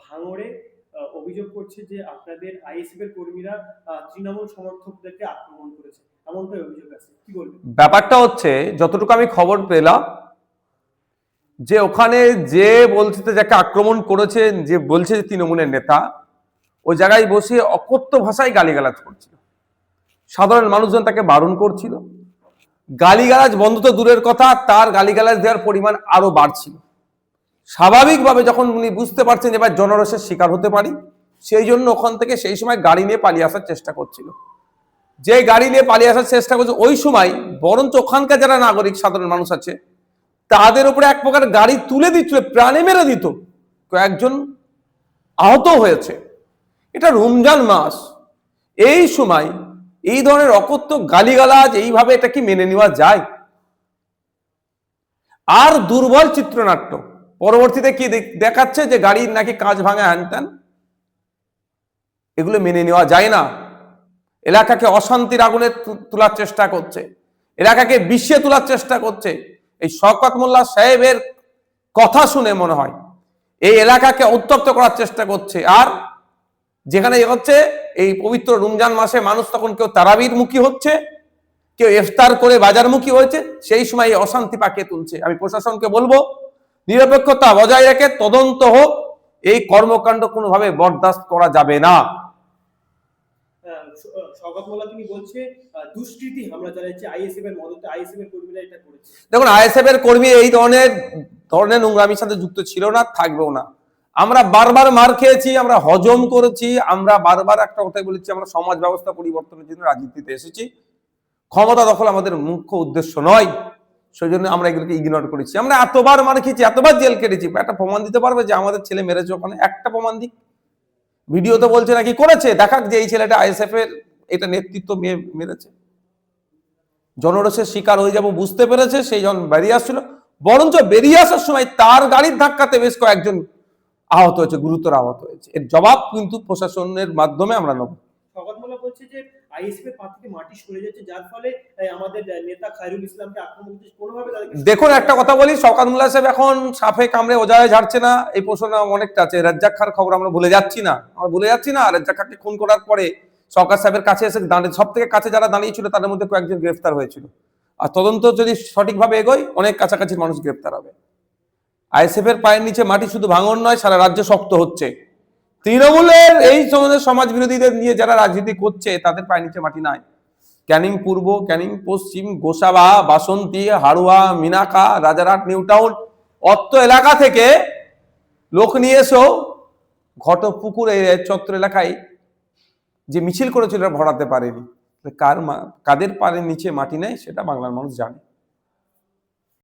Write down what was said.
ভাঙড়ে অভিযোগ করছে যে আপনাদের আইএসএফ এর কর্মীরা তৃণমূল সমর্থকদেরকে আক্রমণ করেছে, এমনটাই অভিযোগ আছে, কি বলবেন? ব্যাপারটা হচ্ছে, যতটুকু আমি খবর পেলাম, যে ওখানে যে বলছে যাকে আক্রমণ করেছে, যে বলছে যে তৃণমূলের নেতা, ওই জায়গায় বসে অকথ্য ভাষায় গালিগালাজ করছিল। সাধারণ মানুষজন তাকে বারণ করছিল। গালিগালাজ বন্ধ তো দূরের কথা, তার গালিগালাজ দেওয়ার পরিমাণ আরো বাড়ছিল। স্বাভাবিকভাবে যখন উনি বুঝতে পারছেন যে এবার জনরোষের শিকার হতে পারি, সেই জন্য ওখান থেকে সেই সময় গাড়ি নিয়ে পালিয়ে আসার চেষ্টা করছিল। যে গাড়ি নিয়ে পালিয়ে আসার চেষ্টা করছে, ওই সময় বরঞ্চ ওখানকার যারা নাগরিক সাধারণ মানুষ আছে তাদের উপরে এক প্রকার গাড়ি তুলে দিচ্ছিল, প্রাণে মেরে দিত। কয়েকজন আহত হয়েছে। এটা রমজান মাস, এই সময় এই ধরনের অকথ্য গালিগালাজ এইভাবে এটা কি মেনে নেওয়া যায়? আর দুর্বল চিত্রনাট্য পরবর্তীতে কি দেখাচ্ছে যে গাড়ির নাকি কাঁচ ভাঙা, হ্যান, এগুলো মেনে নেওয়া যায় না। এলাকাকে অশান্তির আগুনে তোলার চেষ্টা করছে, এলাকাকে বিষে তোলার চেষ্টা করছে। এই শওকত মোল্লা সাহেবের কথা শুনে মনে হয় এই এলাকাকে উত্তপ্ত করার চেষ্টা করছে। আর যেখানে হচ্ছে এই পবিত্র রমজান মাসে মানুষ তখন কেউ তারাবির মুখী হচ্ছে, কেউ ইফতার করে বাজারমুখী হয়েছে, সেই সময় এই অশান্তি পাকিয়ে তুলছে। আমি প্রশাসনকে বলবো, নিরপেক্ষতা বজায় রেখে তদন্ত হোক, এই কর্মকাণ্ড কোনোভাবে বরদাস্ত করা যাবে না। শওকত মোল্লা তিনি বলছে দুষ্কৃতী হামলা চালাচ্ছে, আইএসএফ এর মদতে আইএসএফ এর কর্মীরা এটা করেছে। দেখুন, আইএসএফ এর কর্মী এই ধরনের নোংরামির সাথে যুক্ত ছিল না, থাকবেও না। আমরা বারবার মার খেয়েছি, আমরা হজম করেছি, আমরা বারবার একটা কথাই বলেছি, আমরা সমাজ ব্যবস্থা পরিবর্তনের জন্য রাজনীতিতে এসেছি। ক্ষমতা দখল আমাদের মুখ্য উদ্দেশ্য নয়, সেই জন্য আমরা এগুলোকে ইগনোর করেছি। আমরা এতবার মার খেয়েছি, এতবার জেল কেটেছি। একটা প্রমাণ দিতে পারবে যে আমাদের ছেলে মেরেছে ওখানে? একটা প্রমাণ দিক। ভিডিও তো বলছে নাকি করেছে, দেখাক যে এই ছেলেটা আইএসএফ এর এটা নেতৃত্ব মেরেছে। জনরোষের শিকার হয়ে যাব বুঝতে পেরেছে, সেই জন বেরিয়ে আসছিল। বরঞ্চ বেরিয়ে আসার সময় তার গাড়ির ধাক্কাতে বেশ কয়েকজন আহত হয়েছে, গুরুতর আহত হয়েছে। এর জবাব কিন্তু প্রশাসনের মাধ্যমে আমরা নেব। শওকত মোল্লা বলছে যে আইএসএফ এর পা থেকে মাটি সরে যাচ্ছে, যার ফলে আমাদের নেতা খায়রুল ইসলামকে আক্রমণ করতে কোনোভাবে। দেখুন, একটা কথা বলি, শওকত মোল্লা সাহেব এখন সাফে কামড়ে ওজায় ঝাড়ছে না, এই প্রশ্ন অনেকটা আছে। রাজ্জাক খার খবর আমরা ভুলে যাচ্ছি না, রাজ্জাক খাকে খুন করার পরে শওকত সাহেবের কাছে এসে দাঁড়িয়ে, সব থেকে কাছে যারা দাঁড়িয়েছিল তাদের মধ্যে কয়েকজন গ্রেফতার হয়েছিল। আর তদন্ত যদি সঠিকভাবে এগোয়, অনেক কাছাকাছি মানুষ গ্রেফতার হবে। আইএসএফ এর পায়ের নিচে মাটি শুধু ভাঙন নয়, সারা রাজ্য শক্ত হচ্ছে। তৃণমূলের এই সমস্ত সমাজ বিরোধীদের নিয়ে যারা রাজনীতি করছে তাদের পায়ের নিচে মাটি নাই। ক্যানিং পূর্ব, ক্যানিং পশ্চিম, গোসাবা, বাসন্তী, হাড়ুয়া, মিনাকা, রাজারহাট, নিউ টাউন, অত্র এলাকা থেকে লোক নিয়ে এসেও ঘটপুকুর চত্বর এলাকায় যে মিছিল করেছিল ভরাতে পারেনি। কাদের পায়ের নিচে মাটি নেই সেটা বাংলার মানুষ জানে।